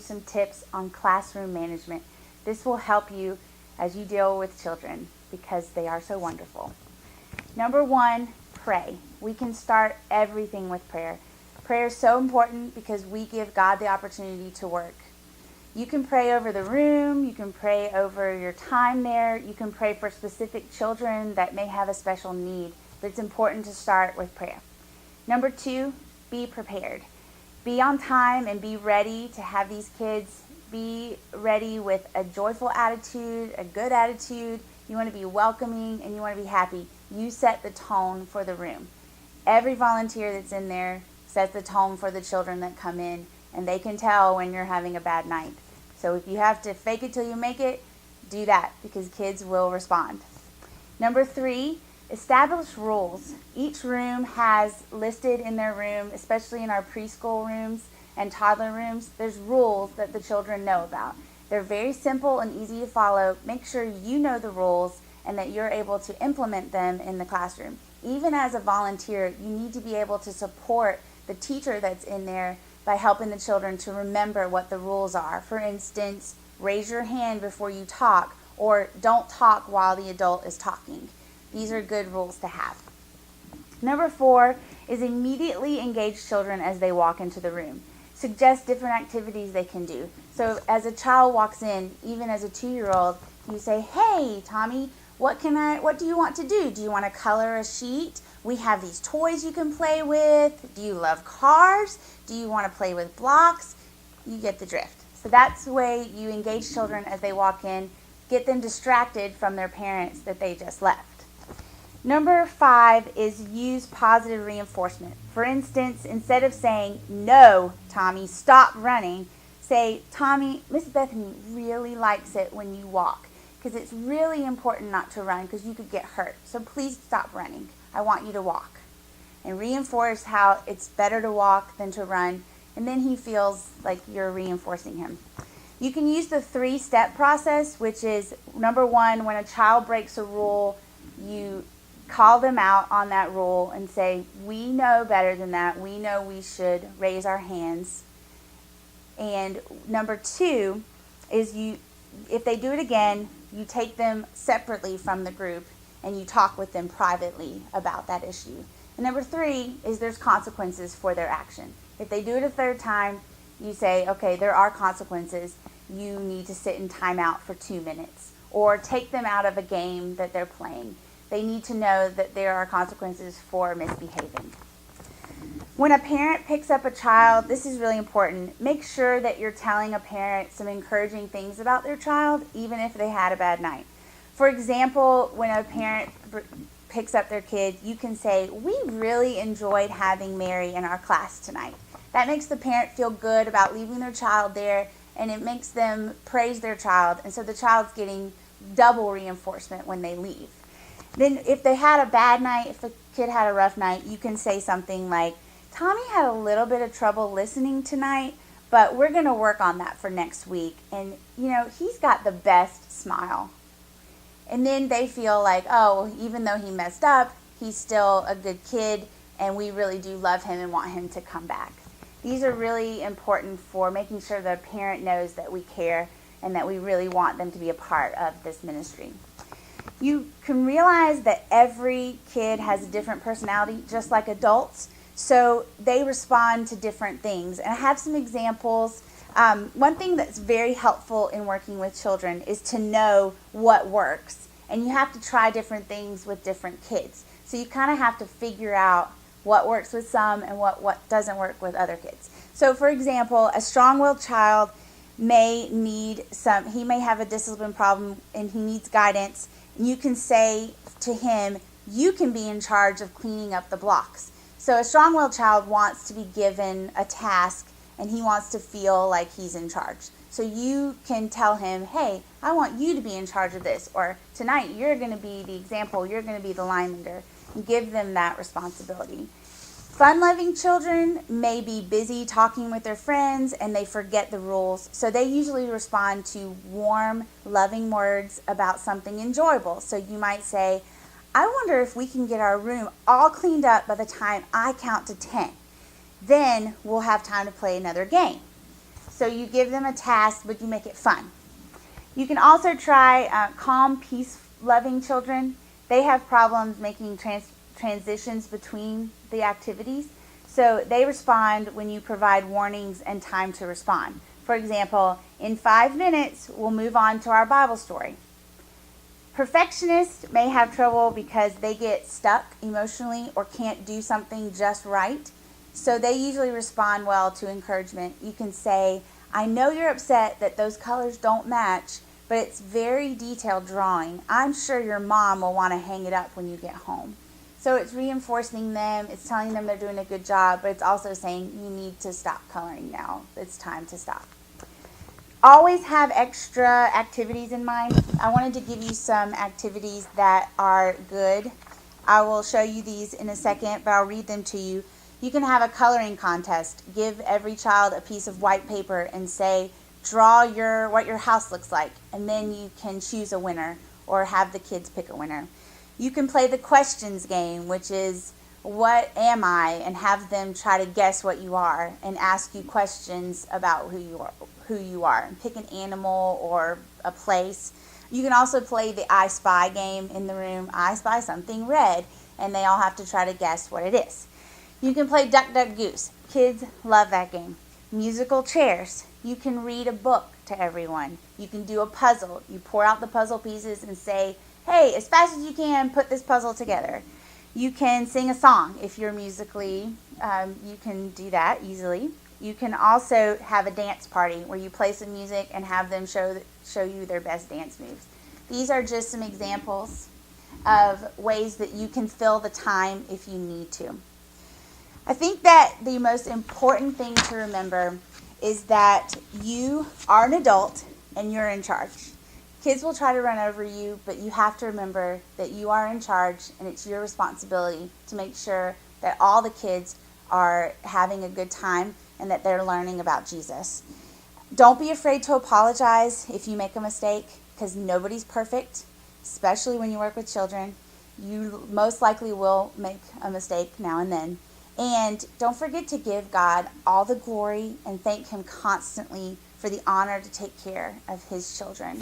some tips on classroom management. This will help you as you deal with children because they are so wonderful. Number 1, pray. We can start everything with prayer. Prayer is so important because we give God the opportunity to work. You can pray over the room, you can pray over your time there, you can pray for specific children that may have a special need, but it's important to start with prayer. Number 2, be prepared. Be on time and be ready to have these kids. Be ready with a joyful attitude, a good attitude. You want to be welcoming and you want to be happy. You set the tone for the room. Every volunteer that's in there sets the tone for the children that come in, and they can tell when you're having a bad night. So if you have to fake it till you make it, do that because kids will respond. Number 3, establish rules. Each room has listed in their room, especially in our preschool rooms and toddler rooms, there's rules that the children know about. They're very simple and easy to follow. Make sure you know the rules and that you're able to implement them in the classroom. Even as a volunteer, you need to be able to support the teacher that's in there by helping the children to remember what the rules are. For instance, raise your hand before you talk, or don't talk while the adult is talking. These are good rules to have. Number 4 is immediately engage children as they walk into the room. Suggest different activities they can do. So as a child walks in, even as a 2-year-old, you say, "Hey, Tommy, what do you want to do? Do you want to color a sheet? We have these toys you can play with. Do you love cars? Do you want to play with blocks?" You get the drift. So that's the way you engage children as they walk in. Get them distracted from their parents that they just left. Number 5 is use positive reinforcement. For instance, instead of saying, "No, Tommy, stop running," say, "Tommy, Miss Bethany really likes it when you walk because it's really important not to run because you could get hurt. So please stop running. I want you to walk." And reinforce how it's better to walk than to run, and then he feels like you're reinforcing him. You can use the 3-step process, which is number 1, when a child breaks a rule, you call them out on that rule and say, "We know better than that. We know we should raise our hands." And number 2 is if they do it again, you take them separately from the group and you talk with them privately about that issue. And number 3 is there's consequences for their action. If they do it a 3rd time, you say, "Okay, there are consequences. You need to sit in timeout for 2 minutes." Or take them out of a game that they're playing. They need to know that there are consequences for misbehaving. When a parent picks up a child, this is really important. Make sure that you're telling a parent some encouraging things about their child, even if they had a bad night. For example, when a parent picks up their kid, you can say, "We really enjoyed having Mary in our class tonight." That makes the parent feel good about leaving their child there, and it makes them praise their child, and so the child's getting double reinforcement when they leave. Then if they had a bad night, if the kid had a rough night, you can say something like, "Tommy had a little bit of trouble listening tonight, but we're going to work on that for next week. And, he's got the best smile." And then they feel like, oh, even though he messed up, he's still a good kid, and we really do love him and want him to come back. These are really important for making sure the parent knows that we care and that we really want them to be a part of this ministry. You can realize that every kid has a different personality, just like adults, so they respond to different things. And I have some examples. One thing that's very helpful in working with children is to know what works. And you have to try different things with different kids. So you kind of have to figure out what works with some and what doesn't work with other kids. So for example, a strong-willed child he may have a discipline problem and he needs guidance. You can say to him, "You can be in charge of cleaning up the blocks." So a strong-willed child wants to be given a task and he wants to feel like he's in charge. So you can tell him, "Hey, I want you to be in charge of this," or "Tonight you're going to be the example, you're going to be the line leader," and give them that responsibility. Fun-loving children may be busy talking with their friends and they forget the rules, so they usually respond to warm, loving words about something enjoyable. So you might say, "I wonder if we can get our room all cleaned up by the time I count to 10. Then we'll have time to play another game." So you give them a task, but you make it fun. You can also try calm, peace-loving children. They have problems making transitions between the activities. So they respond when you provide warnings and time to respond. For example, in 5 minutes, we'll move on to our Bible story. Perfectionists may have trouble because they get stuck emotionally or can't do something just right. So they usually respond well to encouragement. You can say, I know you're upset that those colors don't match, but it's very detailed drawing. I'm sure your mom will want to hang it up when you get home. So it's reinforcing them, it's telling them they're doing a good job, but it's also saying you need to stop coloring now. It's time to stop. Always have extra activities in mind. I wanted to give you some activities that are good. I will show you these in a second, but I'll read them to you. You can have a coloring contest. Give every child a piece of white paper and say, draw what your house looks like, and then you can choose a winner or have the kids pick a winner. You can play the questions game, which is, what am I? And have them try to guess what you are and ask you questions about who you are. And pick an animal or a place. You can also play the I Spy game in the room. I spy something red, and they all have to try to guess what it is. You can play Duck, Duck, Goose. Kids love that game. Musical chairs. You can read a book to everyone. You can do a puzzle. You pour out the puzzle pieces and say, hey, as fast as you can, put this puzzle together. You can sing a song. If you're musically, you can do that easily. You can also have a dance party where you play some music and have them show you their best dance moves. These are just some examples of ways that you can fill the time if you need to. I think that the most important thing to remember is that you are an adult and you're in charge. Kids will try to run over you, but you have to remember that you are in charge and it's your responsibility to make sure that all the kids are having a good time and that they're learning about Jesus. Don't be afraid to apologize if you make a mistake, because nobody's perfect, especially when you work with children. You most likely will make a mistake now and then. And don't forget to give God all the glory and thank Him constantly for the honor to take care of His children.